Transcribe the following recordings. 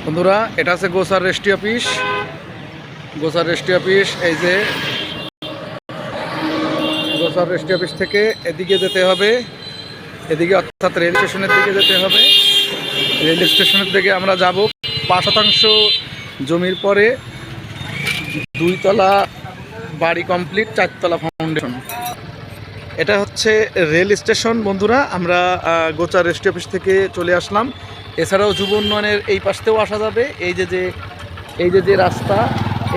বন্ধুরা, এটা আছে গোসার রেস্ট্রি অফিস। গোসার রেস্ট্রি অফিস, এই যে গোসার রেস্ট্রি অফিস থেকে এদিকে যেতে হবে, এদিকে অর্থাৎ রেল স্টেশনের দিকে যেতে হবে। রেল স্টেশনের দিকে আমরা যাব। 5% জমির পরে 2 তলা বাড়ি কমপ্লিট, 4 তলা ফাউন্ডেশন। এটা হচ্ছে রেল স্টেশন। বন্ধুরা, আমরা গোচার রেস্ট্রি অফিস থেকে চলে আসলাম। এছাড়াও যুব উন্নয়নের এই পাশ থেকেও আসা যাবে। এই যে রাস্তা,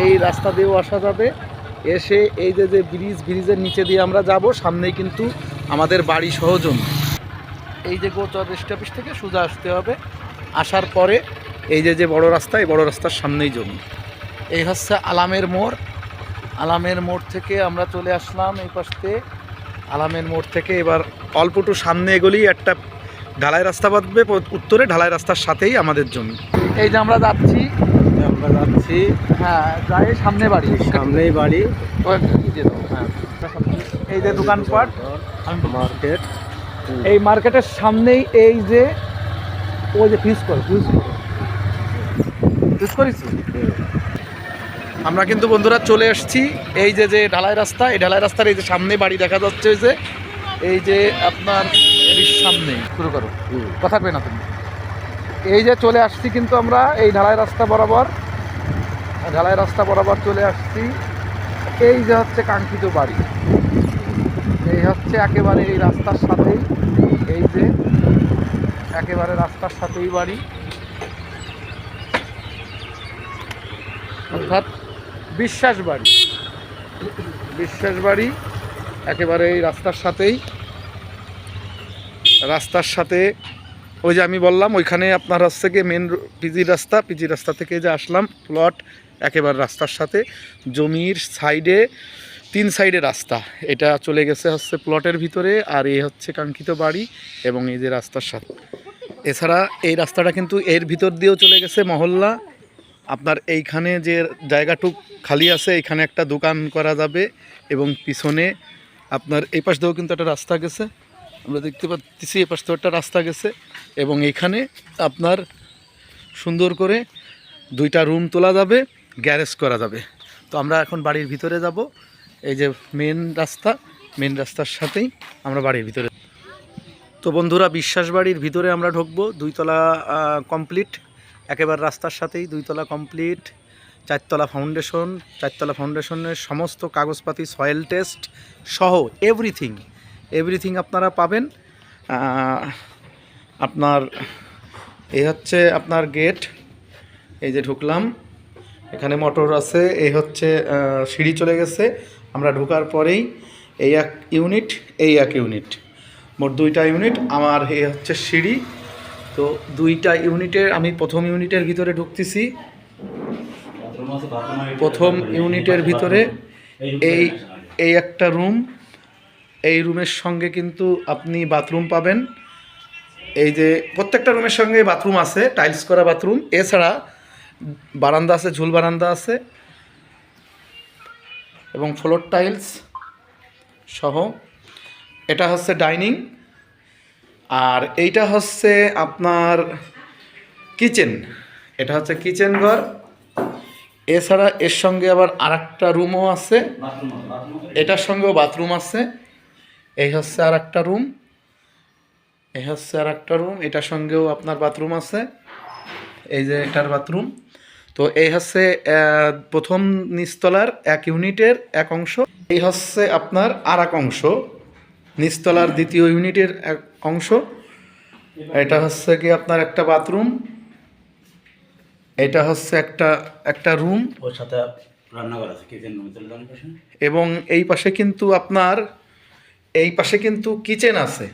এই রাস্তা দিয়েও আসা যাবে। এসে এই যে ব্রিজের নিচে দিয়ে আমরা যাব। সামনেই কিন্তু আমাদের বাড়ি সহ জমি। এই যে গোচার রেস্ট্রি অফিস থেকে সোজা আসতে হবে। আসার পরে এই যে বড় রাস্তা, এই বড় রাস্তার সামনেই জমি। এই হচ্ছে আলামের মোড়। আলামের মোড় থেকে আমরা চলে আসলাম এই পাশ থেকে। আলামের মোড় থেকে এবার অল্প একটু সামনে এগোলেই একটা ঢালাই রাস্তা বাঁধবে। উত্তরে ঢালাই রাস্তার সাথেই আমাদের জমি। এই যে আমরা যাচ্ছি, হ্যাঁ, যাই সামনে বাড়ি, সামনেই বাড়ি। হ্যাঁ, এই যে দোকানপাট, মার্কেট। এই মার্কেটের সামনেই এই যে ওই যে ফিউজ করেছি। আমরা কিন্তু বন্ধুরা চলে এসেছি এই যে ঢালাই রাস্তা। এই ঢালাই রাস্তার এই যে সামনে বাড়ি দেখা যাচ্ছে, এই যে আপনার সামনে শুরু করো, কথা পেয়ে না তুমি। এই যে চলে আসছি কিন্তু আমরা এই ঢালাই রাস্তা বরাবর চলে আসছি। এই যে হচ্ছে কাঙ্ক্ষিত বাড়ি, এই হচ্ছে একেবারে এই রাস্তার সাথেই, এই যে একেবারে রাস্তার সাথেই বাড়ি, অর্থাৎ বিশ্বাস বাড়ি একেবারে এই রাস্তার সাথে। ওই যে আমি বললাম ওইখানে আপনার হচ্ছে কি মেন পিজি রাস্তা থেকে যে আসলাম, প্লট একেবারে রাস্তার সাথে। জমির সাইডে 3 সাইডে রাস্তা, এটা চলে গেছে হচ্ছে প্লটের ভিতরে। আর এই হচ্ছে কাঙ্ক্ষিত বাড়ি এবং এই যে রাস্তার সাথে। এছাড়া এই রাস্তাটা কিন্তু এর ভিতর দিয়েও চলে গেছে মহল্লা। আপনার এইখানে যে জায়গাটুক খালি আছে, এখানে একটা দোকান করা যাবে। এবং পিছনে আপনার এই পাশ দিয়েও কিন্তু একটা রাস্তা গেছে, আমরা দেখতে পাচ্ছি। এই পাশ দিয়েও একটা রাস্তা গেছে এবং এইখানে আপনার সুন্দর করে 2টা রুম তোলা যাবে, গ্যারেজ করা যাবে। তো আমরা এখন বাড়ির ভিতরে যাব। এই যে মেন রাস্তার সাথেই আমরা বাড়ির ভিতরে। তো বন্ধুরা, বিশ্বাস বাড়ির ভিতরে আমরা ঢুকবো। 2 তলা কমপ্লিট, একেবারে রাস্তার সাথেই 2 তলা কমপ্লিট, 4 তলা ফাউন্ডেশন। 4 তলা ফাউন্ডেশনের সমস্ত কাগজপাতি, সয়েল টেস্ট সহ এভরিথিং আপনারা পাবেন। আপনার এই হচ্ছে আপনার গেট। এই যে ঢুকলাম, এখানে মোটর আছে। এই হচ্ছে সিঁড়ি চলে গেছে। আমরা ঢোকার পরেই এই এক ইউনিট, মোট 2টা ইউনিট। আমার এই হচ্ছে সিঁড়ি। তো 2টা ইউনিটের আমি প্রথম ইউনিটের ভিতরে ঢুকতেছি। প্রথম ইউনিটের ভিতরে এই একটা রুম। এই রুমের সঙ্গে কিন্তু আপনি বাথরুম পাবেন। এই যে প্রত্যেকটা রুমের সঙ্গে বাথরুম আছে, টাইলস করা বাথরুম। এছাড়া বারান্দা আছে, ঝুল বারান্দা আছে এবং ফ্লোর টাইলস সহ। এটা হচ্ছে ডাইনিং, আর এইটা হচ্ছে আপনার কিচেন। এটা হচ্ছে কিচেন ঘর। এছাড়া এর সঙ্গে আবার আরেকটা রুমও আছে, এটার সঙ্গেও বাথরুম আছে। এই হচ্ছে আরেকটা রুম, এটার সঙ্গেও আপনার বাথরুম আছে। এই যে এটার বাথরুম। তো এই হচ্ছে প্রথম নিচতলার 1 ইউনিটের 1 অংশ। এই হচ্ছে আপনার আর এক অংশ, নিচতলার 2য় ইউনিটের 1 অংশ। এটা হচ্ছে কি আপনার একটা বাথরুম, এটা হচ্ছে একটা রুম, ওর সাথে রান্নাঘর আছে, কিচেন রুম। এবং এই পাশে কিন্তু আপনার কিচেন আছে।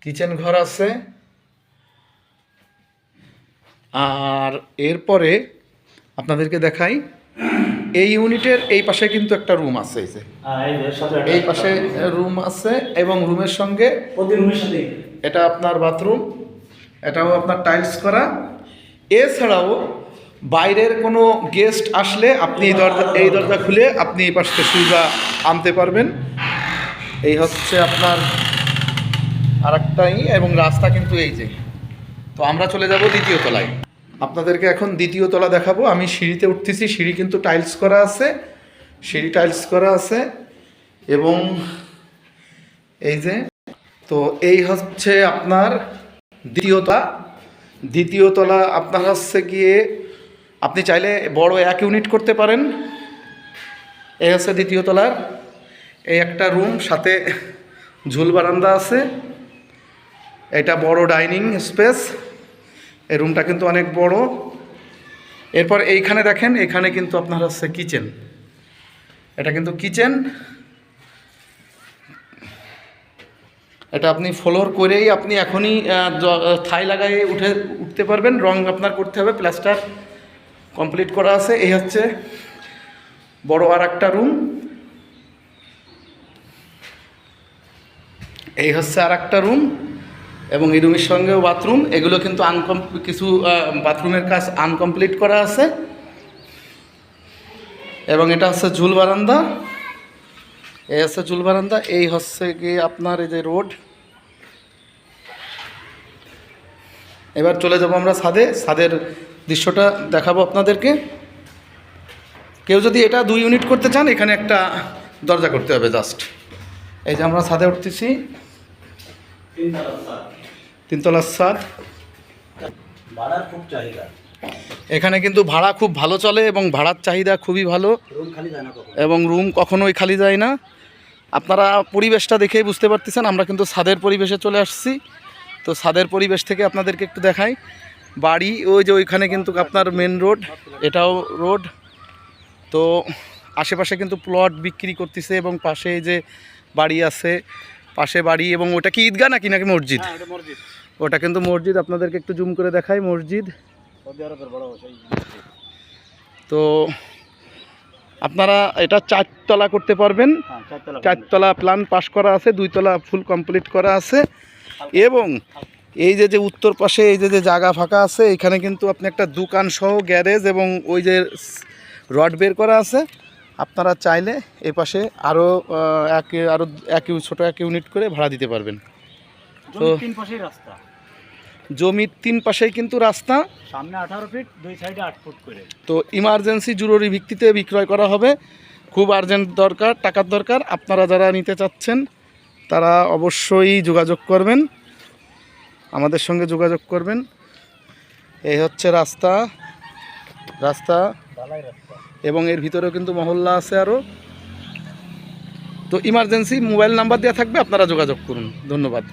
কিচেন ঘর আছে। আর এরপরে আপনাদেরকে দেখাই, এই ইউনিটের এই পাশে কিন্তু একটা রুম আছে। এই পাশে রুম আছে এবং রুমের সঙ্গে এটা আপনার বাথরুম, এটাও আপনার টাইলস করা। এছাড়াও বাইরের কোনো গেস্ট আসলে আপনি এই দরজা খুলে আপনি এই পাশ থেকে সুবিধা আনতে পারবেন। এই হচ্ছে আপনার আর একটাই, এবং রাস্তা কিন্তু এই যে। তো আমরা চলে যাব দ্বিতীয় তলায়। আপনাদেরকে এখন দ্বিতীয় তলা দেখাবো। আমি সিঁড়িতে উঠতেছি, সিঁড়ি কিন্তু টাইলস করা আছে, সিঁড়ি টাইলস করা আছে। এবং এই যে, তো এই হচ্ছে আপনার দ্বিতীয় তলা আপনার হচ্ছে গিয়ে, আপনি চাইলে বড় 1 ইউনিট করতে পারেন। এই হচ্ছে দ্বিতীয় তলার এই একটা রুম, সাথে ঝুল বারান্দা আছে। এটা বড় ডাইনিং স্পেস, এই রুমটা কিন্তু অনেক বড়। এরপর এইখানে দেখেন, এখানে কিন্তু আপনার হচ্ছে কিচেন, এটা কিন্তু কিচেন। এটা আপনি ফ্লোর করেই আপনি এখনই থাই লাগাই উঠতে পারবেন। রং আপনার করতে হবে, প্লাস্টার কমপ্লিট করা আছে। এই হচ্ছে বড় আর একটা রুম, এই হচ্ছে আর একটা রুম, এবং এই রুমের সঙ্গেও বাথরুম। এগুলো কিন্তু কিছু বাথরুমের কাজ আনকমপ্লিট করা আছে। এবং এটা হচ্ছে ঝুল বারান্দা, এই হচ্ছে ঝুল বারান্দা। এই হচ্ছে গিয়ে আপনার এই যে রোড। এবার চলে যাব আমরা ছাদে, ছাদের দৃশ্যটা দেখাবো আপনাদেরকে। কেউ যদি এটা 2 ইউনিট করতে চান, এখানে একটা দরজা করতে হবে জাস্ট। এই যে আমরা ছাদে উঠতেছি, 3 তলার ছাদ। ভাড়ার খুব চাহিদা, এখানে কিন্তু ভাড়া খুব ভালো চলে, এবং ভাড়ার চাহিদা খুবই ভালো, রুম খালি যায় না কখনো। এবং রুম কখনোই খালি যায় না। আপনারা পরিবেশটা দেখেই বুঝতে পারতেছেন, আমরা কিন্তু ছাদের পরিবেশে চলে আসছি। তো ছাদের পরিবেশ থেকে আপনাদেরকে একটু দেখাই। বাড়ি ওই যে ওইখানে কিন্তু আপনার মেন রোড, এটাও রোড। তো আশেপাশে কিন্তু প্লট বিক্রি করতেছে, এবং পাশে এই যে বাড়ি আছে, পাশে বাড়ি। এবং ওটা কি ঈদগাহ নাকি নাকি মসজিদ? হ্যাঁ, এটা মসজিদ। ওটা কিন্তু মসজিদ, আপনাদেরকে একটু জুম করে দেখাই মসজিদ। সৌদি আরবের বড় সেই তো আপনারা এটা 4 তলা করতে পারবেন। হ্যাঁ, 4 তলা। 4 তলা প্ল্যান পাস করা আছে, 2 তলা ফুল কমপ্লিট করা আছে। এবং এই যে উত্তর পাশে এই যে জায়গা ফাঁকা আছে, এখানে কিন্তু আপনি একটা দোকান সহ গ্যারেজ এবং ওই যে রড বের করা আছে। আপনারা চাইলে এই পাশে আরও ছোটো 1 ইউনিট করে ভাড়া দিতে পারবেন। তো জমির 3 পাশেই রাস্তা, জমির 3 পাশেই কিন্তু রাস্তা, সামনে 18 ফিট, 2 সাইডে 8 ফুট করে। তো ইমার্জেন্সি জরুরি ভিত্তিতে বিক্রয় করা হবে। খুব আর্জেন্ট দরকার, টাকার দরকার। আপনারা যারা নিতে চাচ্ছেন তারা অবশ্যই যোগাযোগ করবেন, আমাদের সঙ্গে যোগাযোগ করবেন। এই হচ্ছে রাস্তা, ঢালাই রাস্তা। এবং এর ভিতরেও কিন্তু মহল্লা আছে আরও। তো ইমার্জেন্সি মোবাইল নাম্বার দেওয়া থাকবে, আপনারা যোগাযোগ করুন। ধন্যবাদ।